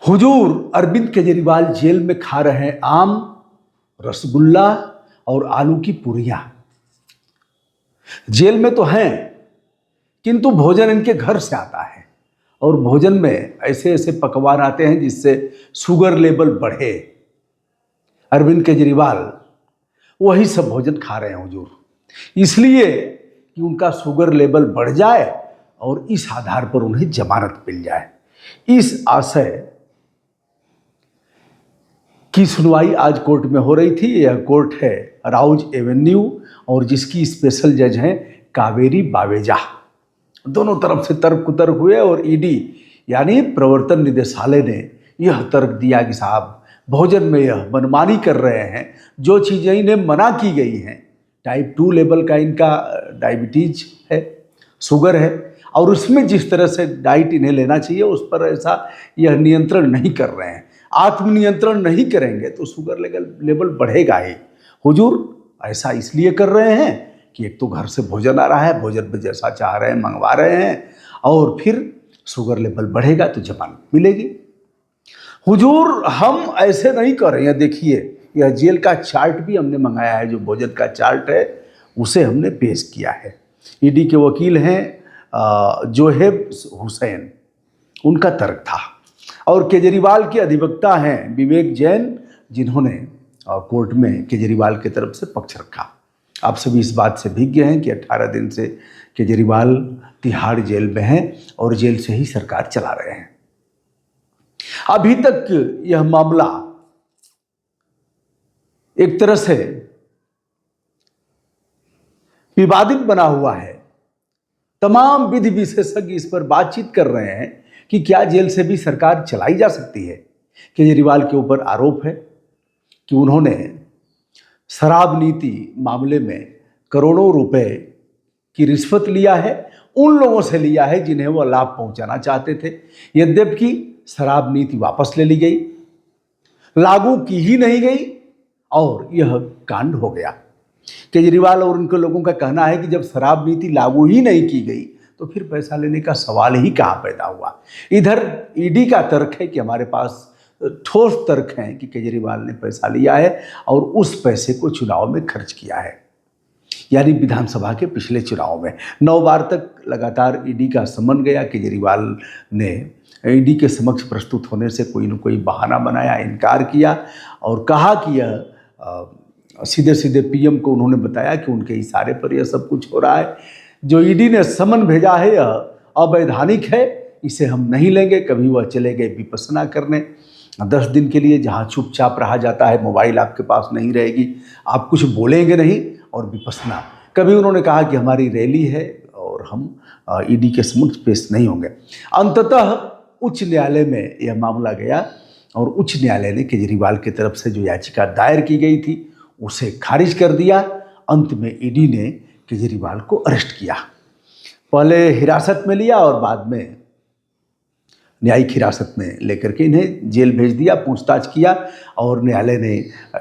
हुजूर Arvind Kejriwal jail में खा रहे हैं आम, रसगुल्ला और आलू की पूरियां। जेल में तो हैं, किंतु भोजन इनके घर से आता है और भोजन में ऐसे ऐसे पकवान आते हैं जिससे शुगर लेवल बढ़े। अरविंद केजरीवाल वही सब भोजन खा रहे हैं हुजूर, इसलिए कि उनका शुगर लेवल बढ़ जाए और इस आधार पर उन्हें जमानत मिल जाए। इस आशय की सुनवाई आज कोर्ट में हो रही थी। यह कोर्ट है राउज एवेन्यू और जिसकी स्पेशल जज हैं कावेरी बावेजा। दोनों तरफ से तर्क कुतर्क हुए और ईडी यानी प्रवर्तन निदेशालय ने यह तर्क दिया कि साहब भोजन में यह मनमानी कर रहे हैं, जो चीज़ें इन्हें मना की गई हैं। टाइप 2 लेवल का इनका डायबिटीज है, शुगर है, और उसमें जिस तरह से डाइट इन्हें लेना चाहिए उस पर ऐसा यह नियंत्रण नहीं कर रहे हैं। आत्मनियंत्रण नहीं करेंगे तो शुगर लेवल बढ़ेगा ही। हुजूर ऐसा इसलिए कर रहे हैं कि एक तो घर से भोजन आ रहा है, भोजन में जैसा चाह रहे हैं मंगवा रहे हैं, और फिर शुगर लेवल बढ़ेगा तो जमानत मिलेगी। हुजूर हम ऐसे नहीं कर रहे हैं। देखिए यह जेल का चार्ट भी हमने मंगाया है, जो भोजन का चार्ट है उसे हमने पेश किया है। ईडी के वकील हैं जोहेब हुसैन, उनका तर्क था, और केजरीवाल के अधिवक्ता हैं विवेक जैन, जिन्होंने कोर्ट में केजरीवाल की तरफ से पक्ष रखा। आप सभी इस बात से विज्ञ हैं कि 18 दिन से केजरीवाल तिहाड़ जेल में हैं और जेल से ही सरकार चला रहे हैं। अभी तक यह मामला एक तरह से विवादित बना हुआ है। तमाम विधि विशेषज्ञ इस पर बातचीत कर रहे हैं कि क्या जेल से भी सरकार चलाई जा सकती है। केजरीवाल के ऊपर आरोप है कि उन्होंने शराब नीति मामले में करोड़ों रुपए की रिश्वत लिया है, उन लोगों से लिया है जिन्हें वह लाभ पहुंचाना चाहते थे। यद्यपि शराब नीति वापस ले ली गई, लागू की ही नहीं गई और यह कांड हो गया। केजरीवाल और उनके लोगों का कहना है कि जब शराब नीति लागू ही नहीं की गई तो फिर पैसा लेने का सवाल ही कहाँ पैदा हुआ। इधर ईडी का तर्क है कि हमारे पास ठोस तर्क हैं कि केजरीवाल ने पैसा लिया है और उस पैसे को चुनाव में खर्च किया है, यानी विधानसभा के पिछले चुनाव में 9 बार तक लगातार ईडी का समन गया। केजरीवाल ने ईडी के समक्ष प्रस्तुत होने से कोई न कोई बहाना बनाया, इनकार किया और कहा कि यह सीधे सीधे पीएम को उन्होंने बताया कि उनके इशारे पर यह सब कुछ हो रहा है। जो ईडी ने समन भेजा है यह अवैधानिक है, इसे हम नहीं लेंगे। कभी वह चले गए विपश्यना करने 10 दिन के लिए, जहाँ चुपचाप रहा जाता है, मोबाइल आपके पास नहीं रहेगी, आप कुछ बोलेंगे नहीं, और विपश्यना। कभी उन्होंने कहा कि हमारी रैली है और हम ईडी के समक्ष पेश नहीं होंगे। अंततः उच्च न्यायालय में यह मामला गया और उच्च न्यायालय ने केजरीवाल की तरफ से जो याचिका दायर की गई थी उसे खारिज कर दिया। अंत में ईडी ने केजरीवाल को अरेस्ट किया, पहले हिरासत में लिया और बाद में न्यायिक हिरासत में लेकर के इन्हें जेल भेज दिया, पूछताछ किया और न्यायालय ने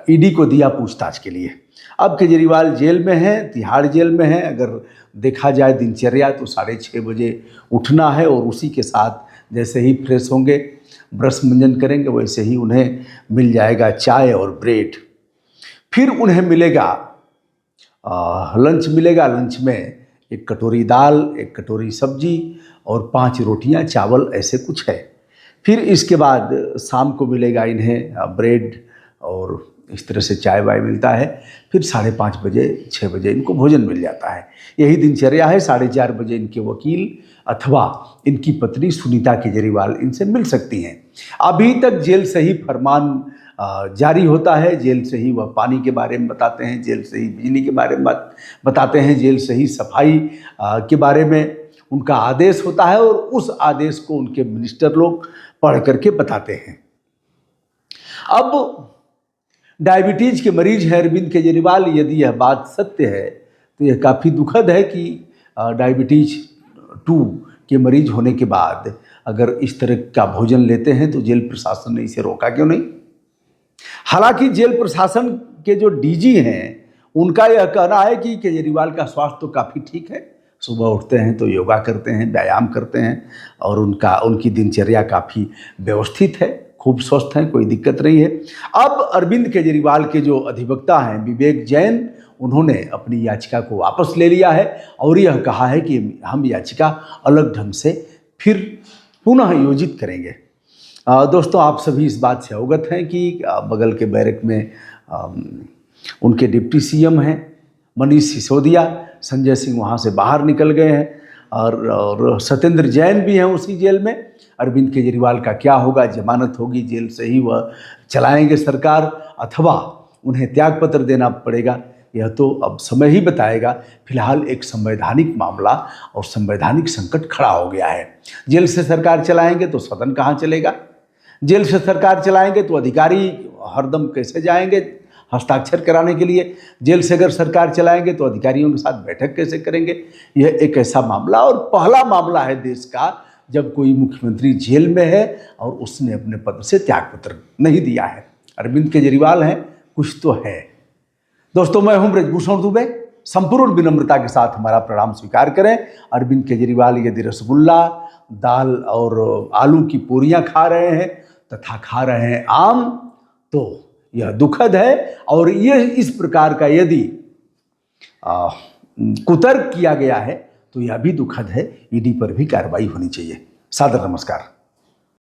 ईडी को दिया पूछताछ के लिए। अब केजरीवाल जेल में हैं, तिहाड़ जेल में हैं। अगर देखा जाए दिनचर्या तो 6:30 बजे उठना है और उसी के साथ जैसे ही फ्रेश होंगे, ब्रश मंजन करेंगे, वैसे ही उन्हें मिल जाएगा चाय और ब्रेड। फिर उन्हें मिलेगा लंच मिलेगा। लंच में 1 कटोरी दाल, 1 कटोरी सब्जी और 5 रोटियां चावल, ऐसे कुछ है। फिर इसके बाद शाम को मिलेगा इन्हें ब्रेड और इस तरह से चाय वाय मिलता है। फिर 5:30 बजे 6 बजे इनको भोजन मिल जाता है। यही दिनचर्या है। 4:30 बजे इनके वकील अथवा इनकी पत्नी सुनीता केजरीवाल इनसे मिल सकती हैं। अभी तक जेल से ही फरमान जारी होता है, जेल से ही वह पानी के बारे में बताते हैं, जेल से ही बिजली के बारे में बताते हैं, जेल से ही सफाई के बारे में उनका आदेश होता है और उस आदेश को उनके मिनिस्टर लोग पढ़ करके बताते हैं। अब डायबिटीज के मरीज हैं अरविंद केजरीवाल। यदि यह बात सत्य है तो यह काफ़ी दुखद है कि डायबिटीज 2 के मरीज होने के बाद अगर इस तरह का भोजन लेते हैं तो जेल प्रशासन ने इसे रोका क्यों नहीं। हालांकि जेल प्रशासन के जो डीजी हैं उनका यह कहना है कि केजरीवाल का स्वास्थ्य तो काफ़ी ठीक है, सुबह उठते हैं तो योगा करते हैं, व्यायाम करते हैं और उनकी दिनचर्या काफ़ी व्यवस्थित है, खूब स्वस्थ हैं, कोई दिक्कत नहीं है। अब अरविंद केजरीवाल के जो अधिवक्ता हैं विवेक जैन, उन्होंने अपनी याचिका को वापस ले लिया है और यह कहा है कि हम याचिका अलग ढंग से फिर पुनः योजित करेंगे। दोस्तों, आप सभी इस बात से अवगत हैं कि बगल के बैरक में उनके डिप्टी सीएम हैं मनीष सिसोदिया, संजय सिंह वहाँ से बाहर निकल गए हैं और सत्येंद्र जैन भी हैं उसी जेल में। अरविंद केजरीवाल का क्या होगा, जमानत होगी, जेल से ही वह चलाएंगे सरकार अथवा उन्हें त्यागपत्र देना पड़ेगा, यह तो अब समय ही बताएगा। फिलहाल एक संवैधानिक मामला और संवैधानिक संकट खड़ा हो गया है। जेल से सरकार चलाएंगे तो सदन कहाँ चलेगा, जेल से सरकार चलाएंगे तो अधिकारी हरदम कैसे जाएंगे हस्ताक्षर कराने के लिए, जेल से अगर सरकार चलाएंगे तो अधिकारियों के साथ बैठक कैसे करेंगे। यह एक ऐसा मामला और पहला मामला है देश का जब कोई मुख्यमंत्री जेल में है और उसने अपने पद से त्यागपत्र नहीं दिया है। अरविंद केजरीवाल हैं, कुछ तो है। दोस्तों, मैं हूं ब्रजभूषण दुबे, संपूर्ण विनम्रता के साथ हमारा प्रणाम स्वीकार करें। अरविंद केजरीवाल यदि रसगुल्ला, दाल और आलू की पूरियां खा रहे हैं तथा खा रहे हैं आम, तो यह दुखद है और ये इस प्रकार का यदि कुतर्क किया गया है तो यह भी दुखद है। ईडी पर भी कार्रवाई होनी चाहिए। सादर नमस्कार।